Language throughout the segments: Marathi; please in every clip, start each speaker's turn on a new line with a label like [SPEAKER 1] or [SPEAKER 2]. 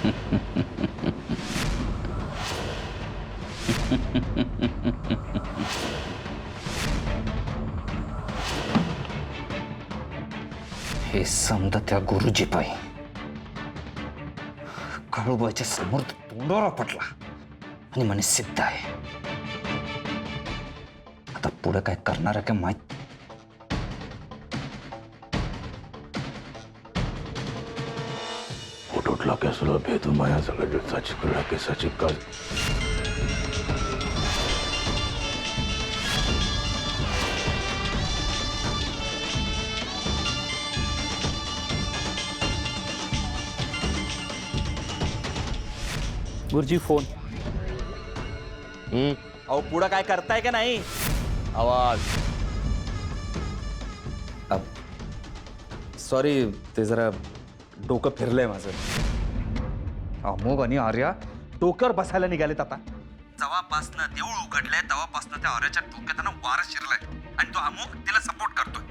[SPEAKER 1] हे समजा त्या गुरुजी पायी काळूबाईच्या समोर तोंडावर पडला आणि म्हणे सिद्ध आहे. आता पुढे काय करणार आहे का माहित.
[SPEAKER 2] फोटोतला केसला भेदू माया सगळ्या दिवसाची कळा केसाची काळ.
[SPEAKER 3] गुरुजी फोन.
[SPEAKER 4] अहो पुढं काय करताय का नाही.
[SPEAKER 3] आवाज.
[SPEAKER 1] सॉरी, ते जरा डोकं फिरलंय माझं. अमोग आणि आर्या
[SPEAKER 4] डोकर बसायला निघालेत आता. जेव्हापासनं देऊळ उघडलंय तेव्हापासनं त्या आर्याच्या डोक्यात वारा शिरलाय आणि तो अमोग तिला सपोर्ट करतोय.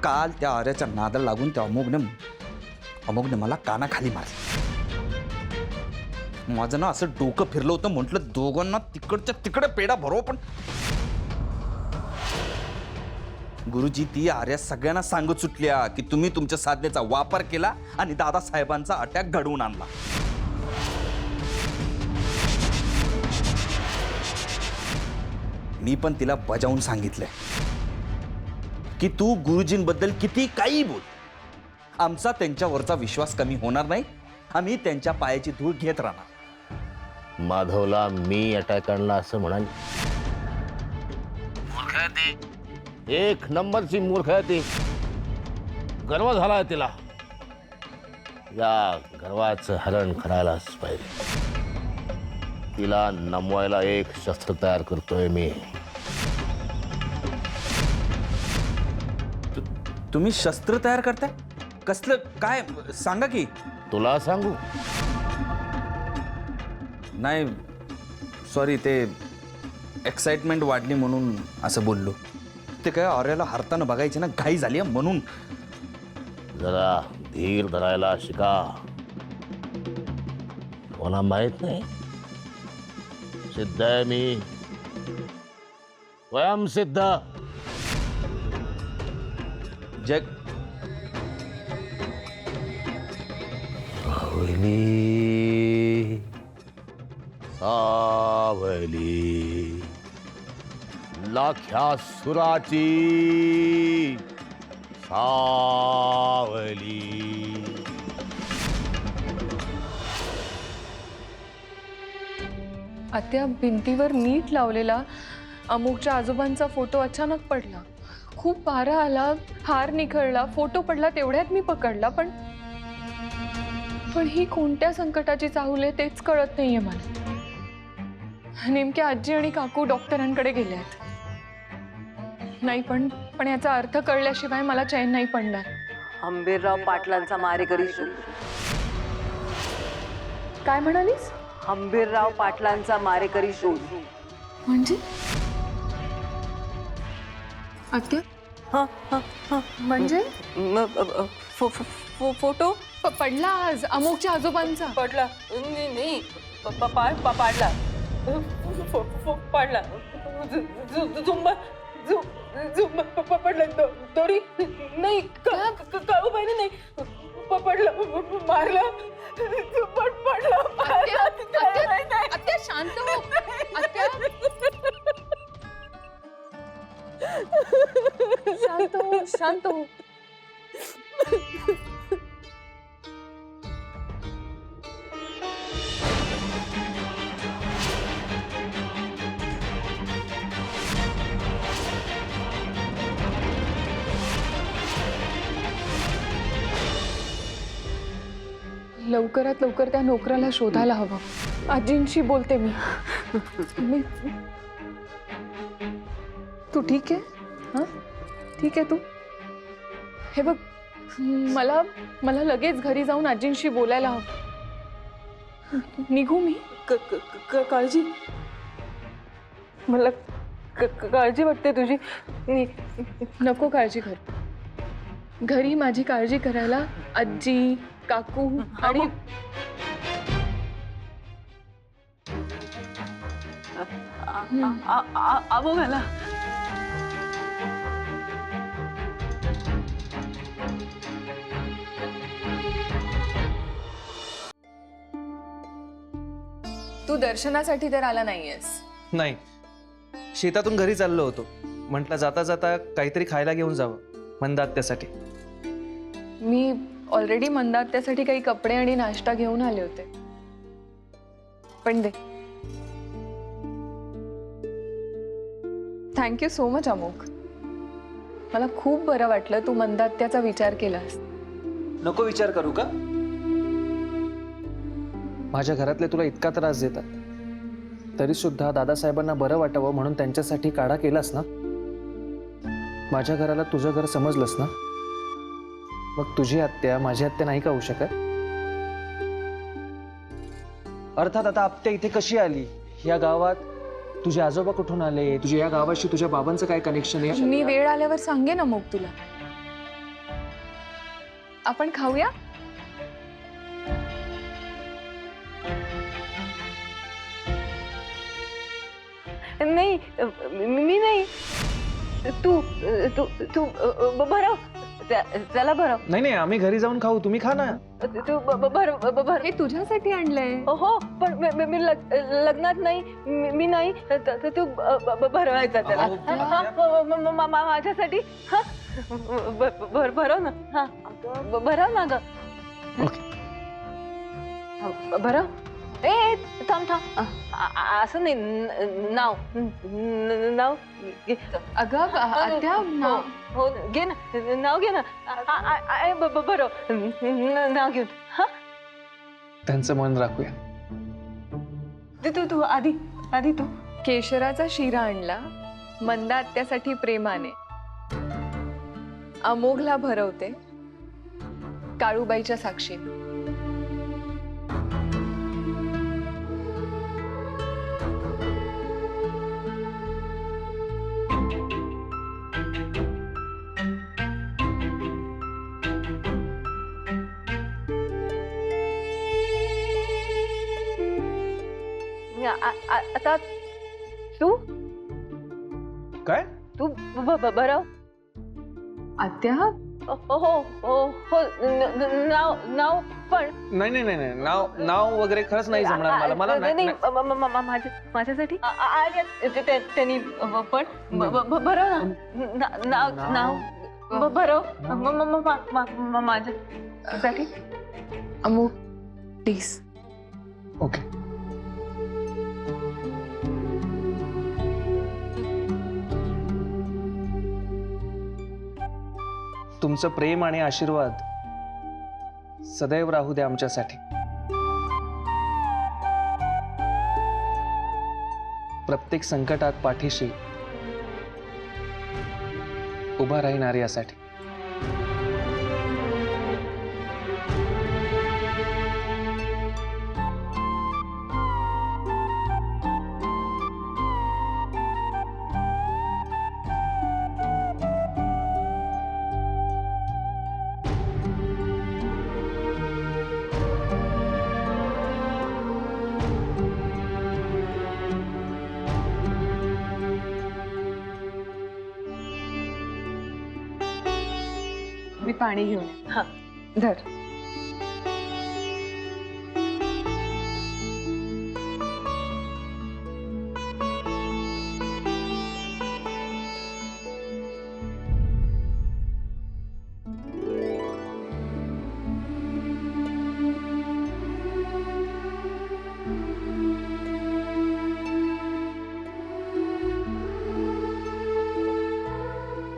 [SPEAKER 4] काल त्या आर्याच्या नादाला लागून त्या अमोगने मला कानाखाली मारली. माझं ना असं डोकं फिरलं होतं. म्हटलं दोघांना तिकडच्या तिकडे पेढा भरव. पण गुरुजी ती आर्या सगळ्यांना सांगत सुटल्या की तुम्ही तुमच्या साधनेचा वापर केला आणि दादासाहेबांचा अटॅक घडवून आणला. मी पण तिला बजावून सांगितलंय की तू गुरुजींबद्दल किती काही बोल, आमचा त्यांच्यावरचा विश्वास कमी होणार नाही. आम्ही त्यांच्या पायाची धूळ घेत राहणार.
[SPEAKER 2] माधवला मी अटॅक आणला असं म्हणाल. मूर्ख आहे ती, एक नंबरची मूर्ख आहे ती. गर्व झाला तिला. या गर्वाचं हरण करायलाच पाहिजे. तिला नमवायला एक शस्त्र तयार करतोय मी.
[SPEAKER 4] तुम्ही शस्त्र तयार करताय? कसलं काय सांगा की.
[SPEAKER 2] तुला सांगू?
[SPEAKER 4] नाही सॉरी, ते एक्साइटमेंट वाढली म्हणून असं बोललो. ते काय आर्याला हरताना बघायची ना घाई झाली म्हणून.
[SPEAKER 2] जरा धीर धरायला शिका. कोणा माहित नाही, सिद्ध आहे मी, स्वयंसिद्ध.
[SPEAKER 4] जग
[SPEAKER 2] सावली सावली लाख्या सुराची सावली.
[SPEAKER 5] आत्या, भिंतीवर नीट लावलेला अमुकच्या आजोबांचा फोटो अचानक पडला. खूप वारा आला, हार निखळला, फोटो पडला, तेवढ्यात मी पकडला. पण ही कोणत्या संकटाची चाहूल आहे तेच कळत नाहीये मला. नेमक्या आजी आणि काकू डॉक्टरांकडे गेले आहेत. नाही पण याचा अर्थ कळल्याशिवाय मला चैन नाही पडणार.
[SPEAKER 6] हंबीरराव पाटलांचा मारेकरी शोध.
[SPEAKER 5] काय म्हणालीस?
[SPEAKER 6] हंबीरराव पाटलांचा मारेकरी शोध.
[SPEAKER 5] म्हणजे आत्या? म्हणजे
[SPEAKER 6] फोटो
[SPEAKER 5] पडला आज अमुकच्या आजोबांचा.
[SPEAKER 6] पडला नाही, पाडला पाडला. पडला. दोरी नाही, काळूबाईने नाही पडला, मारला. पडला.
[SPEAKER 5] आत्या शांत हो. आत्या शांत हो, शांत हो. लवकरात लवकर त्या नोकराला शोधायला हवं. आजींशी बोलते मी. तू ठीक आहे? हां ठीक आहे. तू हे बघ, मला लगेच घरी जाऊन आजींशी बोलायला हवं. निघू मी?
[SPEAKER 6] काळजी, मला काळजी वाटते तुझी.
[SPEAKER 5] नको काळजी कर. घरी माझी काळजी करायला आजी, काकू आणि
[SPEAKER 6] अमोघ आला.
[SPEAKER 5] तू दर्शनासाठी तर आला नाहीयेस.
[SPEAKER 7] नाही, शेतातून घरी चाललो होतो. म्हटलं जाता जाता काहीतरी खायला घेऊन जावं मंदात्यासाठी.
[SPEAKER 5] मी ऑलरेडी मंदात्यासाठी काही कपडे आणि नाश्ता घेऊन आले होते. पण दे. थँक्यू सो मच अमोघ. मला खूप बरं वाटलं तू मंदात्याचा विचार केलास.
[SPEAKER 7] नको विचार करू का? माझ्या घरातले तुला इतका त्रास देतात, तरी सुद्धा दादासाहेबांना बरं वाटावं म्हणून त्यांच्यासाठी काढा केलास ना. माझ्या घराला तुझं घर समजलंस ना. मग तुझी आत्या माझी आत्या नाही का होऊ शकत? अर्थात आता आत्या इथे कशी आली? या गावात तुझे आजोबा कुठून आले? तुझ्या या गावाशी तुझ्या बाबांचं काय कनेक्शन आहे?
[SPEAKER 5] मी वेळ आल्यावर सांगेन अमोघ तुला. आपण खाऊया.
[SPEAKER 6] नाही, मी नाही. तू तू तू भरव. त्याला भरव.
[SPEAKER 7] नाही नाही, आम्ही घरी जाऊन खाऊ, तुम्ही खा ना.
[SPEAKER 6] तू भर.
[SPEAKER 5] हे तुझ्यासाठी आणलंय.
[SPEAKER 6] हो, पण मी लग्नात नाही. मी नाही. तर तू भरवायचा त्याला माझ्यासाठी. भरव ना. हा, भरव ना ग. भरव. ए थांब. असं नाही. नाव
[SPEAKER 5] अगं आत्या नाव.
[SPEAKER 6] हो, घे ना. नाव घे ना. भरव. नाव घेऊन. हा,
[SPEAKER 7] त्यांचं मन राखूया.
[SPEAKER 6] तू आधी तू.
[SPEAKER 5] केशराचा शिरा आणला मंदा आत्यासाठी प्रेमाने. अमोघला भरवते काळूबाईच्या साक्षीने.
[SPEAKER 6] आता तू
[SPEAKER 7] काय?
[SPEAKER 6] तू भरव.
[SPEAKER 5] आत्या
[SPEAKER 6] हो. नाव पण.
[SPEAKER 7] नाही, नाव वगैरे खरंच नाही जमणार मला.
[SPEAKER 6] माझ्यासाठी त्यांनी पण भरव ना. नाव भरव माझ्यासाठी.
[SPEAKER 5] अमोघ प्लीज.
[SPEAKER 7] ओके. तुमचं प्रेम आणि आशीर्वाद सदैव राहू द्या आमच्यासाठी. प्रत्येक संकटात पाठीशी उभा राहणार यासाठी.
[SPEAKER 5] मी पाणी घेऊन येते.
[SPEAKER 6] हा,
[SPEAKER 5] धर.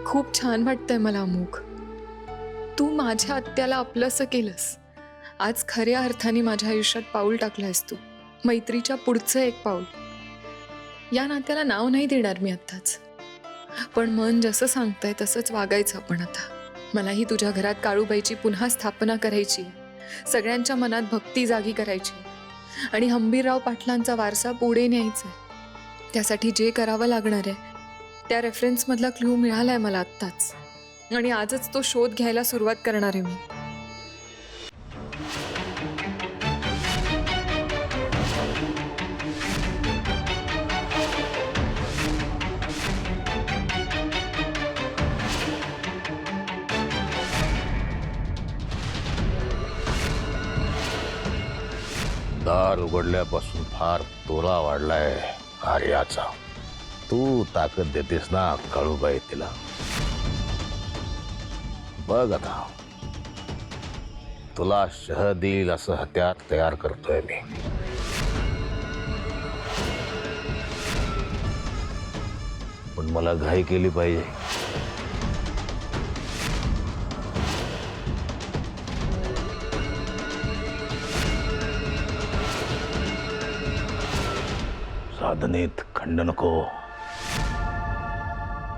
[SPEAKER 5] खूप छान वाटतंय मला अमोघ. तू माझ्या आत्याला आपलंसं केलंस. आज खऱ्या अर्थाने माझ्या आयुष्यात पाऊल टाकलंयस तू. मैत्रीच्या पुढचं एक पाऊल. या नात्याला नाव नाही देणार मी आत्ताच, पण मन जसं सांगतंय तसंच वागायचं आपण आता. मलाही तुझ्या घरात काळूबाईची पुन्हा स्थापना करायची, सगळ्यांच्या मनात भक्ती जागी करायची आणि हंबीरराव पाटलांचा वारसा पुढे न्यायचा. त्यासाठी जे करावं लागणार आहे त्या रेफरन्समधला क्लू मिळालाय मला आत्ताच, आणि आजच तो शोध घ्यायला सुरुवात करणार आहे मी.
[SPEAKER 2] दार उघडल्यापासून फार तोला वाढलाय आर्याचा. तू ताकद देतेस ना काळूबाई तिला. बघ आता तुला शह देईल असं हत्यार तयार करतोय मी. पण मला घाई केली पाहिजे. साधनेत खंड नको.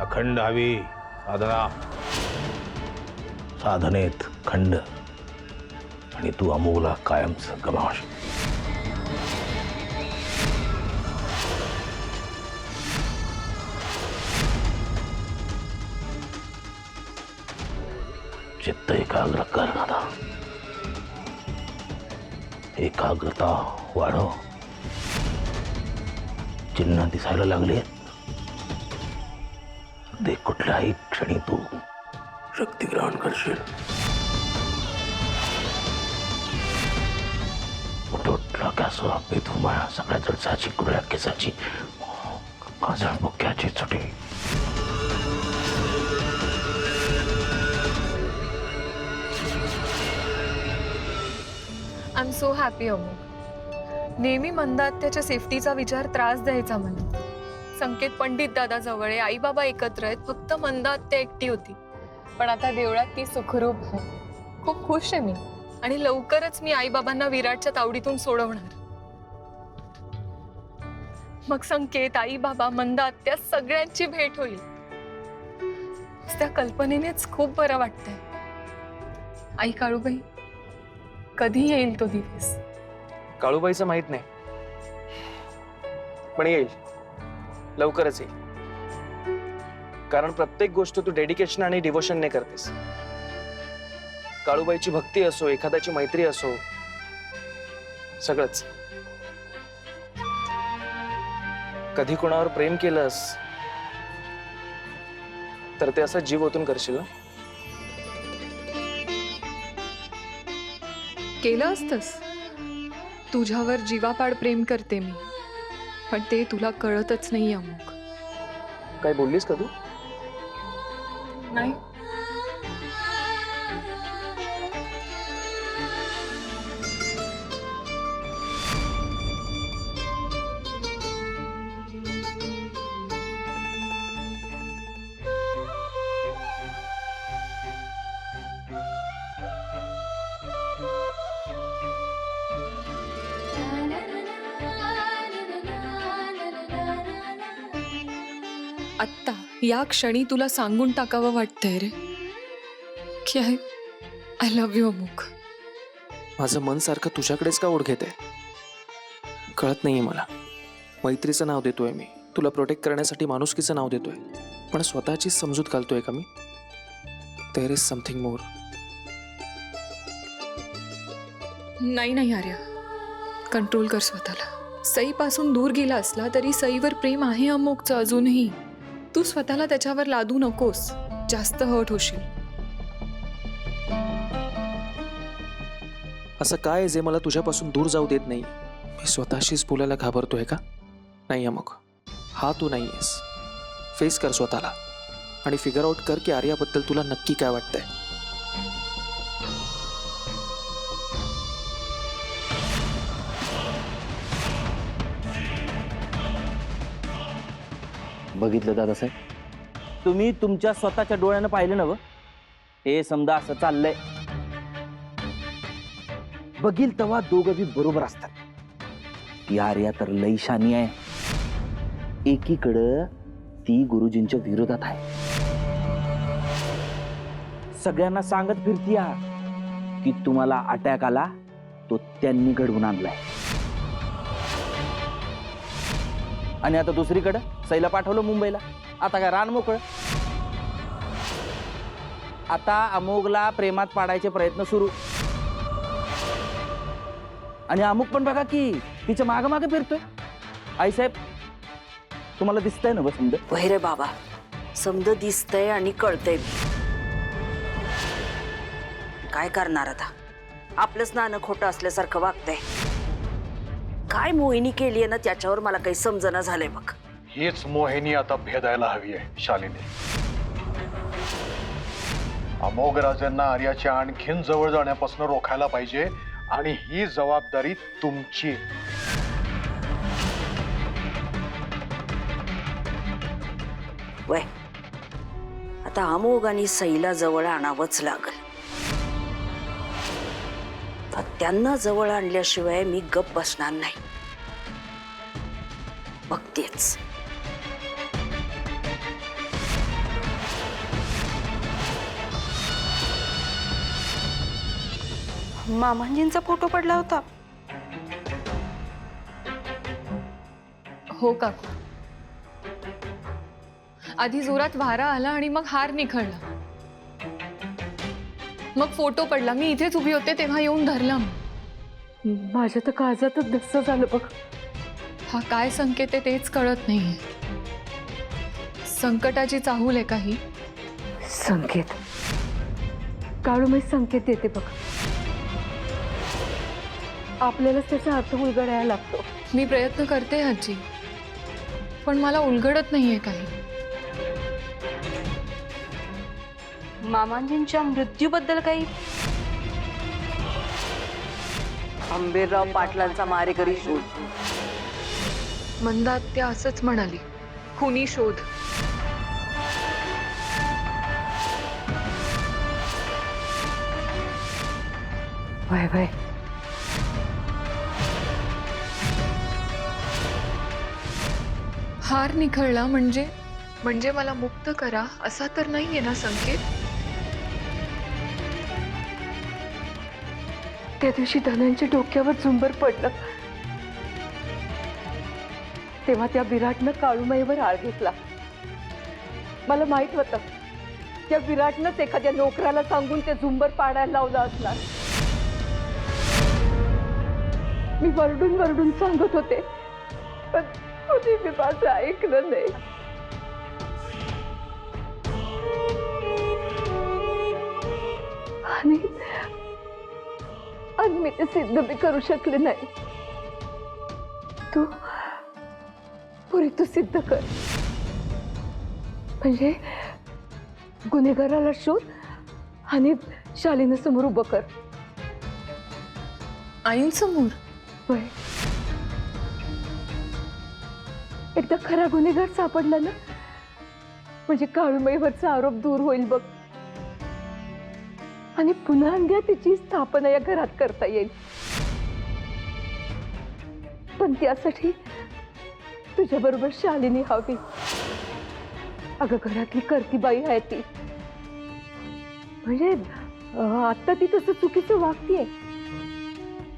[SPEAKER 2] अखंड हवी साधना. साधनेत खंड आणि तू अमोलला कायमच गमावशील. चित्त एकाग्र कर दादा. एकाग्रता वाढव. चिन्ह दिसायला लागले. दे कुठल्याही क्षणी तू शक्ती ग्रहण करशील. उठला कॅसो बेधुमाया सगळ्या जडसाची कुरळ्या केसाची काजळ बुक्याची चुटी.
[SPEAKER 5] I am so happy Amol. नेहमी मंदात त्याच्या सेफ्टीचा विचार त्रास द्यायचा मला. संकेत पंडित दादा जवळ आहे, आई बाबा एकत्र आहेत, फक्त मंदात ते एकटी होती. पण आता देवळात ती सुखरूप आहे. खूप खुश आहे मी. आणि लवकरच मी आई बाबांना विराटच्या तावडीतून सोडवणार. मग संकेत, आई बाबा, मंदात त्या सगळ्यांची भेट होईल. त्या कल्पनेनेच खूप बरं वाटतंय. आई काळूबाई, कधी येईल तो दिवस?
[SPEAKER 7] काळूबाईचं माहित नाही, पण येईल. लवकरच येईल. कारण प्रत्येक गोष्ट तू डेडिकेशन आणि डिवोशनने करतेस. काळूबाईची भक्ती असो, एखाद्याची मैत्री असो, सगळंच. कधी कोणावर प्रेम केलंस तर ते असं जीव ओतून करशील ना?
[SPEAKER 5] केलं असतंस. तुझ्यावर जीवापाड प्रेम करते मी, पण ते तुला कळतच नाही अमुक.
[SPEAKER 7] काय बोललीस का तू?
[SPEAKER 5] नाही. आत्ता या क्षणी तुला सांगून टाकावं वाटतंय रे की आय लव्ह यू अमुक.
[SPEAKER 7] माझं मन सारखं तुझ्याकडेच का ओढ घेते कळत नाहीये मला. मैत्रीचं नाव देतोय मी, तुला प्रोटेक्ट करण्यासाठी माणुसकीचं नाव देतोय, पण स्वतःचीच समजूत घालतोय का मी? There is something more.
[SPEAKER 5] नाही नाही आर्या, कंट्रोल कर स्वतःला. सईपासून दूर गेला असला तरी सईवर प्रेम आहे अमुकचं अजूनही. तू स्वतःला त्याच्यावर लादू नकोस, जास्त हर्ट होशील.
[SPEAKER 7] असं काय जे मला तुझ्यापासून दूर जाऊ देत नाही? मी स्वतःशीच बोलायला घाबरतोय का? नाही अमुक, हा तू नाही आहेस. फेस कर स्वतःला आणि फिगर आउट कर की आर्याबद्दल तुला नक्की काय वाटतंय.
[SPEAKER 8] बघितलं दादासाहेब, तुम्ही तुमच्या स्वतःच्या डोळ्यानं पाहिलं ना? हे समजा असं चाललंय. बघील तेव्हा दोघं बी बरोबर असतात. ती आर्या तर लई शानी आहे. एकीकडं ती गुरुजींच्या विरोधात आहे. सगळ्यांना सांगत फिरतीया की तुम्हाला अटॅक आला तो त्यांनी घडवून आणलाय. आणि आता दुसरीकडं सईला पाठवलं मुंबईला. आता काय रान मोकळं. आता अमोघला प्रेमात पाडायचे प्रयत्न सुरू. आणि अमुक पण बघा की तिच्या माग मागे फिरतोय. आईसाहेब, तुम्हाला दिसतंय ना समद?
[SPEAKER 9] वय रे बाबा, समद दिसतंय आणि कळतंय. काय करणार आता? आपलंच नाणं खोटं असल्यासारखं वागतंय. काय मोहिनी केली आहे ना त्याच्यावर मला काही समजना झालंय बघ.
[SPEAKER 10] हीच मोहिनी आता भेदायला हवी आहे शालिनी. अमोघ राजांना आर्याच्या आणखीन जवळ जाण्यापासून रोखायला पाहिजे आणि ही जबाबदारी तुमची.
[SPEAKER 9] वय आता अमोघ आणि सईला जवळ आणावंच लागल. तर त्यांना जवळ आणल्याशिवाय मी गप्प बसणार नाही. बघतेच. मामांजींचा फोटो पडला होता.
[SPEAKER 5] हो काकू. आधी जोरात वारा आला आणि मग हार निखळला. मग फोटो पडला. मी इथेच उभी होते तेव्हा येऊन धरला.
[SPEAKER 6] माझ्या तर काळजातच धस्स झालं बघ.
[SPEAKER 5] हा काय संकेत आहे तेच कळत नाहीये. संकटाची चाहूल आहे काही.
[SPEAKER 6] संकेत काळूबाई संकेत देते बघ. आपल्यालाच त्याचा अर्थ उलगडायला लागतो.
[SPEAKER 5] मी प्रयत्न करते आजी, पण मला उलगडत नाहीये काही.
[SPEAKER 6] मामांजींच्या मृत्यूबद्दल काही?
[SPEAKER 9] आंबेरराव पाटलांचा मारेकरी शोध.
[SPEAKER 5] मंदात्या असंच म्हणाली, खुनी शोध.
[SPEAKER 6] वय वय
[SPEAKER 5] हार निखळला म्हणजे म्हणजे मला मुक्त करा असा तर नाहीये ना संकेत?
[SPEAKER 6] त्या दिवशी धनांच्या डोक्यावर झुंबर पडलं तेव्हा त्या विराटनं काळूमाईवर आळ घेतला. मला माहित होतं त्या विराटनंच एखाद्या नोकराला सांगून ते झुंबर पाडायला लावलं असणार. मी वरडून वरडून सांगत होते पण कोणी मी माझं ऐकलं नाही. आणि मी ते सिद्ध बी करू शकले नाही. तू पुरी तू सिद्ध कर. म्हणजे गुन्हेगाराला शोध आणि शालीनं समोर उभं कर.
[SPEAKER 5] आईंसमोर?
[SPEAKER 6] होय. एकदा खरा गुन्हेगार सापडला ना म्हणजे काळूमाईवरचा आरोप दूर होईल बघ. आणि पुन्हा अंध्या तिची स्थापना या घरात करता येईल. पण त्यासाठी तुझ्या बरोबर शालिनी हवी. अगं घरातली करतीबाई आहे ती. म्हणजे आता ती तसं चुकीचं वागतीये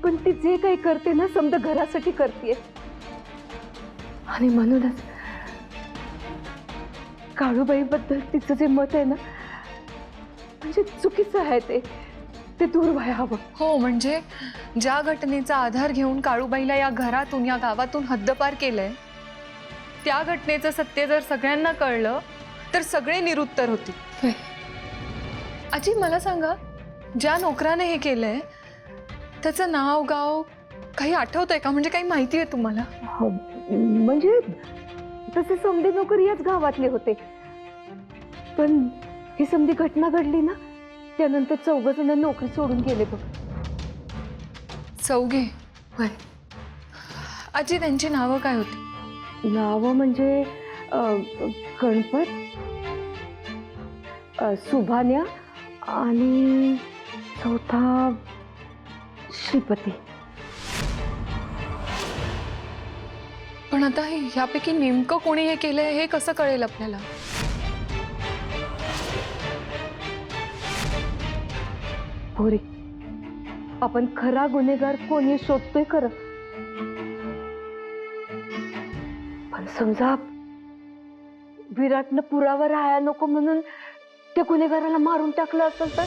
[SPEAKER 6] पण ती जे काही करते ना समजा घरासाठी करतीये. आणि म्हणूनच काळूबाई बद्दल तिचं जे मत आहे ना म्हणजे चुकीचं आहे ते दूर व्हायला हवं.
[SPEAKER 5] हो म्हणजे ज्या घटनेचा आधार घेऊन काळूबाईला या घरातून या गावातून हद्दपार केलंय त्या घटनेचं सत्य जर सगळ्यांना कळलं तर सगळे निरुत्तर होतील. आजी मला सांगा, ज्या नोकराने हे केलंय त्याचं नाव गाव काही आठवतंय का? म्हणजे काही माहिती आहे तुम्हाला?
[SPEAKER 6] म्हणजे तसे समधे नोकर याच गावातले होते पण ही समधी घटना घडली ना त्यानंतर 4 जण नोकरी सोडून गेले बघ.
[SPEAKER 5] 4? होय. आजी त्यांची नावं काय होती?
[SPEAKER 6] नावं म्हणजे गणपत, सुभान्या आणि चौथा श्रीपती.
[SPEAKER 5] पण आता ह्यापैकी नेमकं कोणी हे केलंय हे कसं कळेल आपल्याला?
[SPEAKER 6] पोरी आपण खरा गुन्हेगार कोण हे शोधतोय खरं पण समजा विराटनं पुरावा राहायला नको म्हणून त्या गुन्हेगाराला मारून टाकलं असेल तर